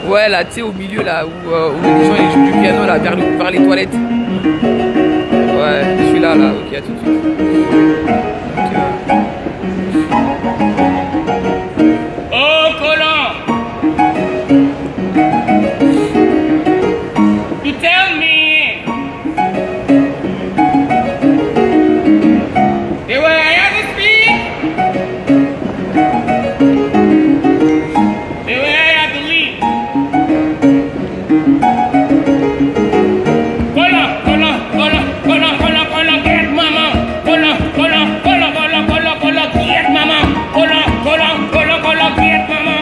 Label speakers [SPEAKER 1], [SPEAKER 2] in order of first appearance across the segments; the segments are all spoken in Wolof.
[SPEAKER 1] Ouais, là, tu sais, au milieu, là, où les gens ils jouent du piano, là, vers les toilettes. Ouais, je suis là, ok, à tout de suite. Donc,
[SPEAKER 2] Oh, Colin! You tell me the way I have to speak, the way I have to lead. Colin, get mama. Colin, get mama. Colin, get mama.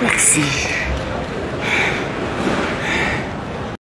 [SPEAKER 1] merci.